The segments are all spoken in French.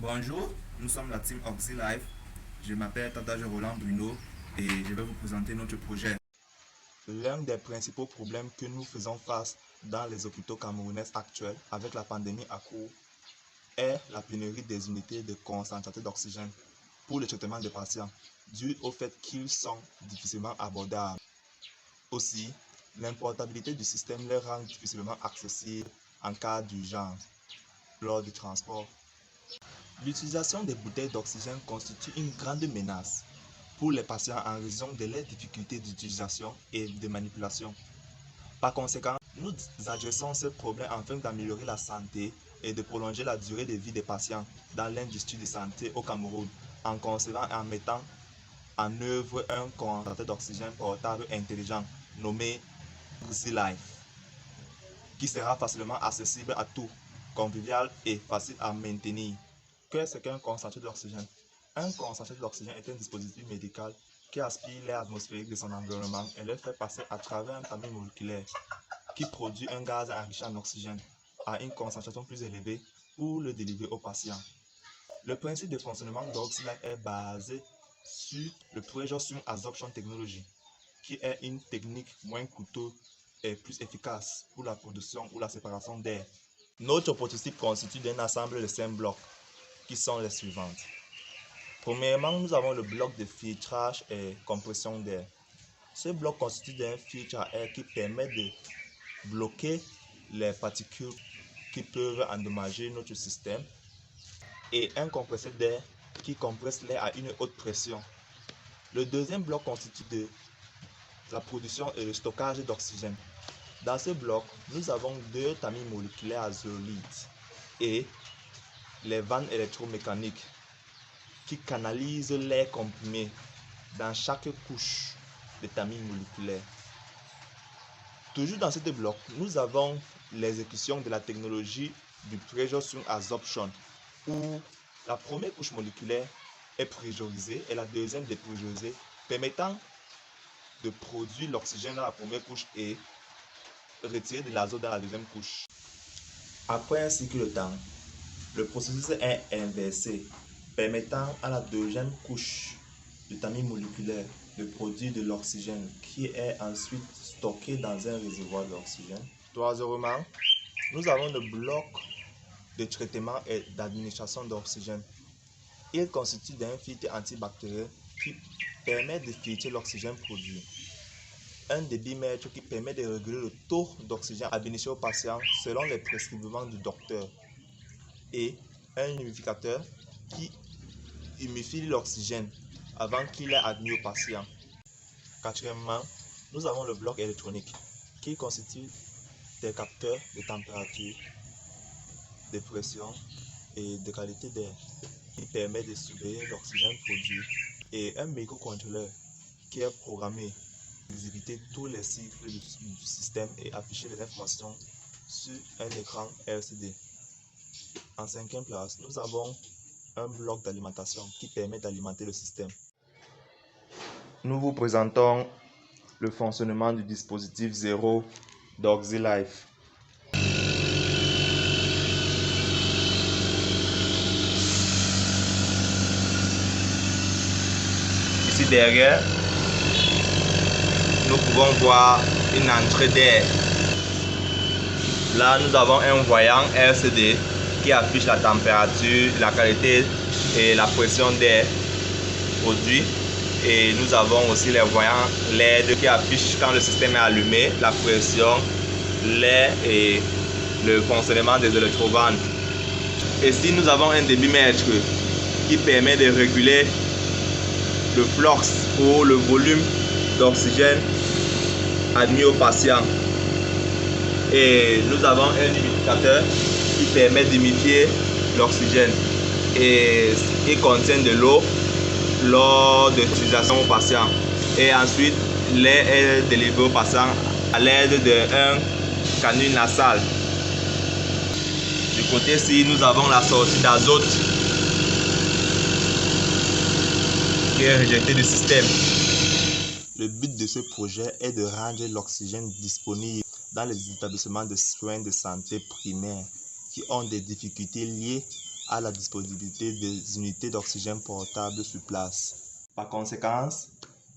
Bonjour, nous sommes la team OxyLife. Je m'appelle Tata Roland Bruno et je vais vous présenter notre projet. L'un des principaux problèmes que nous faisons face dans les hôpitaux camerounais actuels avec la pandémie à cours est la pénurie des unités de concentrateurs d'oxygène pour le traitement des patients, dû au fait qu'ils sont difficilement abordables. Aussi, l'importabilité du système les rend difficilement accessibles en cas d'urgence lors du transport. L'utilisation des bouteilles d'oxygène constitue une grande menace pour les patients en raison de leurs difficultés d'utilisation et de manipulation. Par conséquent, nous adressons ce problème afin d'améliorer la santé et de prolonger la durée de vie des patients dans l'industrie de santé au Cameroun en concevant et en mettant en œuvre un concentrateur d'oxygène portable intelligent nommé EasyLife qui sera facilement accessible à tous, convivial et facile à maintenir. Qu'est-ce qu'un concentrateur d'oxygène? Un concentrateur d'oxygène est un dispositif médical qui aspire l'air atmosphérique de son environnement et le fait passer à travers un tamis moléculaire qui produit un gaz enrichi en oxygène à une concentration plus élevée pour le délivrer au patient. Le principe de fonctionnement d'Oxylife est basé sur le Pressure Swing Adsorption Technology, qui est une technique moins coûteuse et plus efficace pour la production ou la séparation d'air. Notre prototype constitue d'un ensemble de 5 blocs qui sont les suivantes. Premièrement, nous avons le bloc de filtrage et compression d'air. Ce bloc constitue d'un filtre à air qui permet de bloquer les particules qui peuvent endommager notre système et un compresseur d'air qui compresse l'air à une haute pression. Le deuxième bloc constitue de la production et le stockage d'oxygène. Dans ce bloc, nous avons deux tamis moléculaires azéolites et les vannes électromécaniques qui canalisent l'air comprimé dans chaque couche de tamis moléculaire. Toujours dans ce bloc, nous avons l'exécution de la technologie du Pressure Swing Adsorption où la première couche moléculaire est pressurisée et la deuxième dépressurisée, permettant de produire l'oxygène dans la première couche et retirer de l'azote dans la deuxième couche. Après un cycle de temps, le processus est inversé, permettant à la deuxième couche du tamis moléculaire de produire de l'oxygène qui est ensuite stocké dans un réservoir d'oxygène. Troisièmement, nous avons le bloc de traitement et d'administration d'oxygène. Il constitue d'un filtre antibactérien qui permet de filtrer l'oxygène produit, un débitmètre qui permet de réguler le taux d'oxygène administré au patient selon les prescriptions du docteur, et un humidificateur qui humidifie l'oxygène avant qu'il est admis au patient. Quatrièmement, nous avons le bloc électronique qui constitue des capteurs de température, de pression et de qualité d'air qui permet de surveiller l'oxygène produit et un microcontrôleur qui est programmé pour exécuter tous les cycles du système et afficher les informations sur un écran LCD. En cinquième place, nous avons un bloc d'alimentation qui permet d'alimenter le système. Nous vous présentons le fonctionnement du dispositif 0 d'OxyLife. Ici derrière, nous pouvons voir une entrée d'air. Là, nous avons un voyant LCD qui affiche la température, la qualité et la pression d'air produit. Et nous avons aussi les voyants LED qui affichent quand le système est allumé, la pression, l'air et le fonctionnement des électrovannes. Ici, nous avons un débitmètre qui permet de réguler le flux ou le volume d'oxygène admis au patient. Et nous avons un humidificateur qui permet d'humidifier l'oxygène et il contient de l'eau lors de l'utilisation au patient. Et ensuite, l'air est délivré au patient à l'aide d'un canule nasal. Du côté-ci, nous avons la sortie d'azote qui est rejetée du système. Le but de ce projet est de rendre l'oxygène disponible dans les établissements de soins de santé primaires qui ont des difficultés liées à la disponibilité des unités d'oxygène portables sur place. Par conséquent,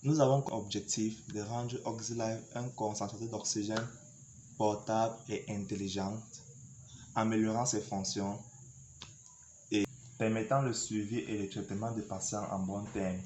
nous avons comme objectif de rendre OxyLife un concentrateur d'oxygène portable et intelligent, améliorant ses fonctions et permettant le suivi et le traitement des patients en bon terme.